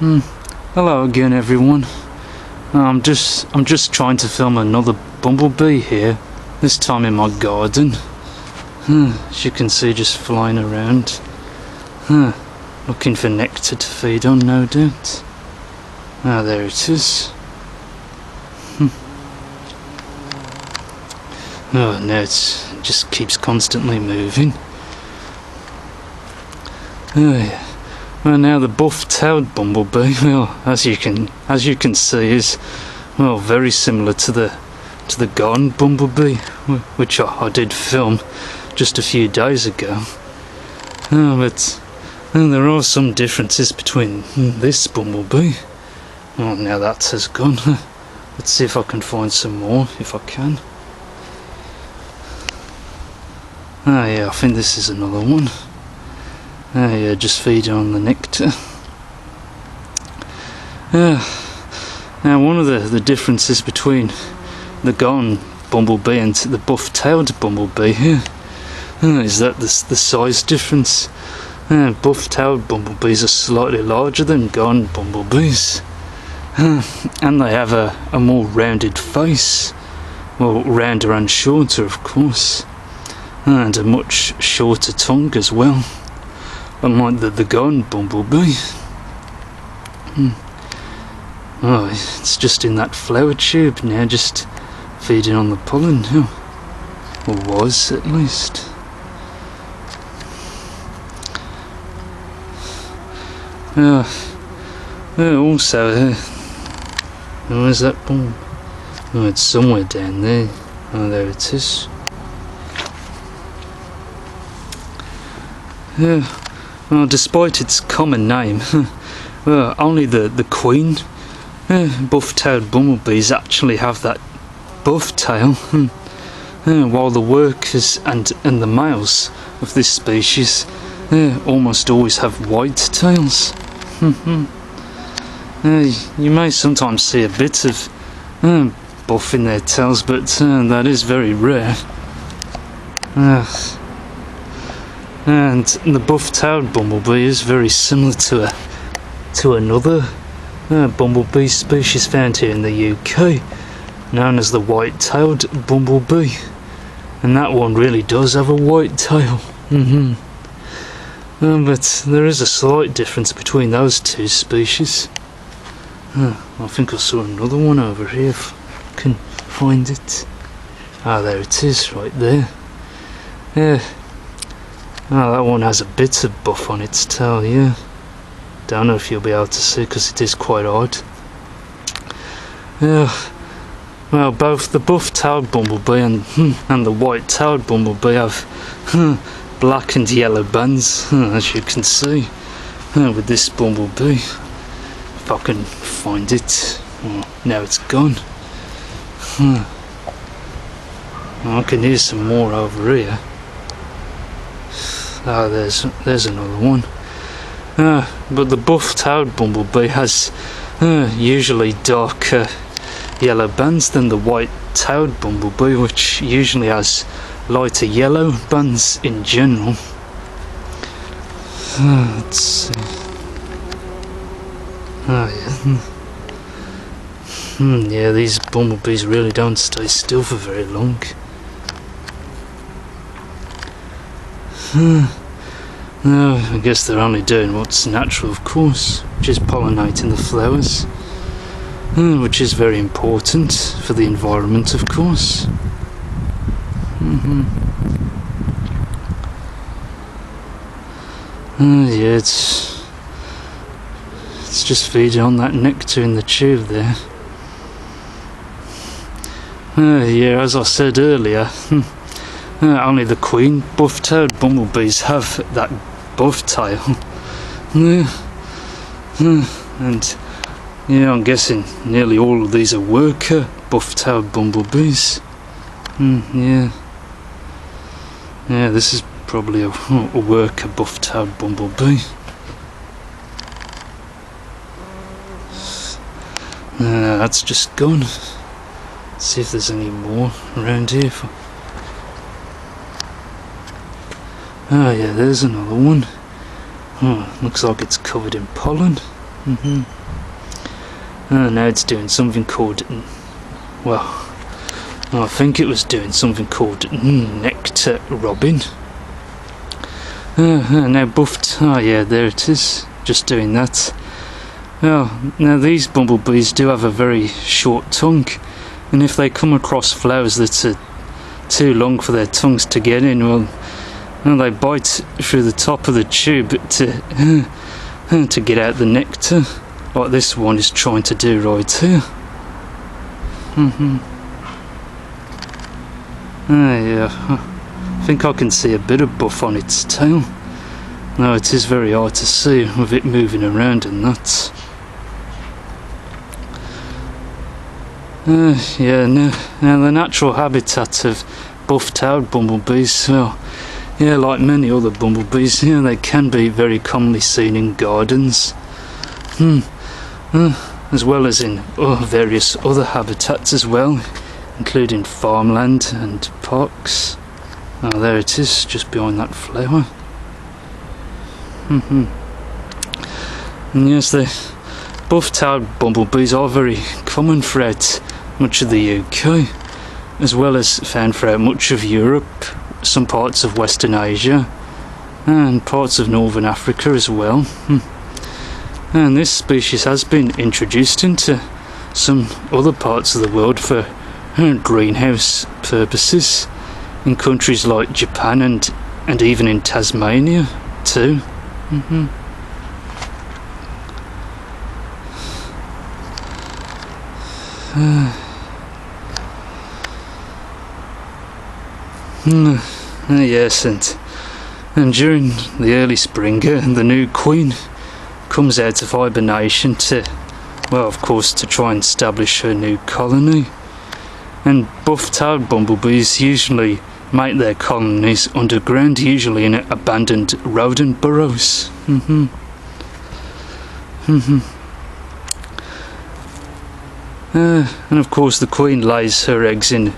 Hello again, everyone. I'm just trying to film another bumblebee here. This time in my garden. As you can see, just flying around. Looking for nectar to feed on, no doubt. Ah, there it is. Oh no, it just keeps constantly moving. Oh yeah. Well, now the buff-tailed bumblebee, well, as you can see, is very similar to the garden bumblebee, which I did film just a few days ago. But there are some differences between this bumblebee. Oh, now that has gone. Let's see if I can find some more, if I can. Ah yeah, I think this is another one. Ah yeah, just feeding on the nectar. Now one of the differences between the garden bumblebee and the buff-tailed bumblebee here is that the size difference. Buff-tailed bumblebees are slightly larger than garden bumblebees. And they have a more rounded face. Well, rounder and shorter, of course. And a much shorter tongue as well, unlike the garden bumblebee. Oh, it's just in that flower tube now, just feeding on the pollen, or was at least. Also, where's that bomb? Oh, it's somewhere down there. Oh, there it is. Well, despite its common name, only the queen buff-tailed bumblebees actually have that buff tail, while the workers and the males of this species almost always have white tails. You may sometimes see a bit of buff in their tails, but that is very rare. And the buff-tailed bumblebee is very similar to another bumblebee species found here in the UK, known as the white-tailed bumblebee, and that one really does have a white tail. But there is a slight difference between those two species. I think I saw another one over here, if I can find it. Ah, there it is, right there. Oh, that one has a bit of buff on its tail, yeah. Don't know if you'll be able to see because it is quite odd. Well, both the buff-tailed bumblebee and the white-tailed bumblebee have black and yellow bands, as you can see, with this bumblebee. If I can find it. Oh, now it's gone. I can hear some more over here. Ah, there's another one. But the buff-tailed bumblebee has usually darker yellow bands than the white-tailed bumblebee, which usually has lighter yellow bands in general. Let's see. Oh yeah. Yeah, these bumblebees really don't stay still for very long. No, I guess they're only doing what's natural, of course, which is pollinating the flowers, which is very important for the environment, of course. Yeah, it's just feeding on that nectar in the tube there. Yeah, as I said earlier, only the queen buff-tailed bumblebees have that buff tail. And yeah, I'm guessing nearly all of these are worker buff-tailed bumblebees. Yeah, this is probably a worker buff-tailed bumblebee. That's just gone. Let's see if there's any more around here. Oh yeah, there's another one. Oh, looks like it's covered in pollen. Now it's doing something called, well, I think it was doing something called nectar robbing. Now buffed, oh yeah, there it is, just doing that. Well, now these bumblebees do have a very short tongue, and if they come across flowers that are too long for their tongues to get in, well, they bite through the top of the tube to get out the nectar, like this one is trying to do right here. Yeah, I think I can see a bit of buff on its tail. No, it is very hard to see with it moving around and that. Yeah, now the natural habitat of buff-tailed bumblebees, well, yeah, like many other bumblebees, yeah, they can be very commonly seen in gardens, as well as in various other habitats as well, including farmland and parks. Oh, there it is, just behind that flower. And yes, the buff-tailed bumblebees are very common throughout much of the UK, as well as found throughout much of Europe, some parts of Western Asia, and parts of Northern Africa as well. And this species has been introduced into some other parts of the world for greenhouse purposes, in countries like Japan and even in Tasmania too. Yes, and during the early spring, the new queen comes out of hibernation to, well, of course, to try and establish her new colony. And buff-tailed bumblebees usually make their colonies underground, usually in abandoned rodent burrows. And of course the queen lays her eggs in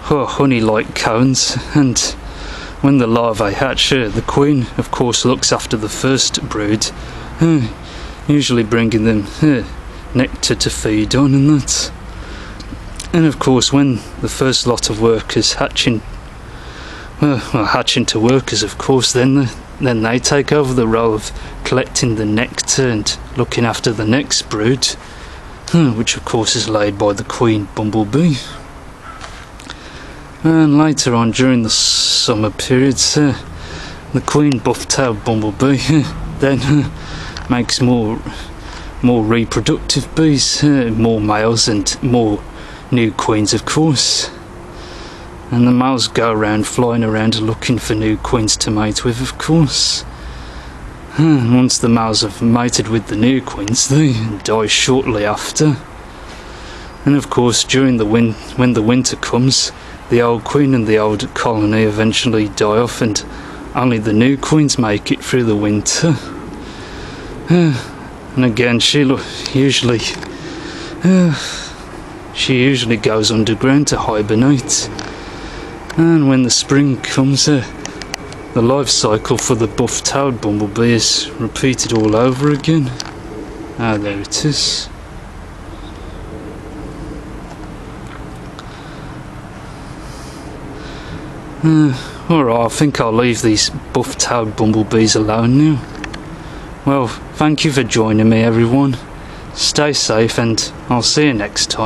honey-like cones, and when the larvae hatch, the queen of course looks after the first brood, usually bringing them nectar to feed on and that. And of course when the first lot of workers hatching to workers, of course, then they take over the role of collecting the nectar and looking after the next brood, which of course is laid by the queen bumblebee. And later on during the summer periods, the queen buff-tailed bumblebee then makes more reproductive bees, more males and more new queens, of course. And the males go around flying around looking for new queens to mate with, of course. And once the males have mated with the new queens, they die shortly after. And of course during when the winter comes, the old queen and the old colony eventually die off, and only the new queens make it through the winter. And again, she usually goes underground to hibernate. And when the spring comes, the life cycle for the buff-tailed bumblebee is repeated all over again. Ah, there it is. Alright, I think I'll leave these buff-tailed bumblebees alone now. Well, thank you for joining me, everyone. Stay safe, and I'll see you next time.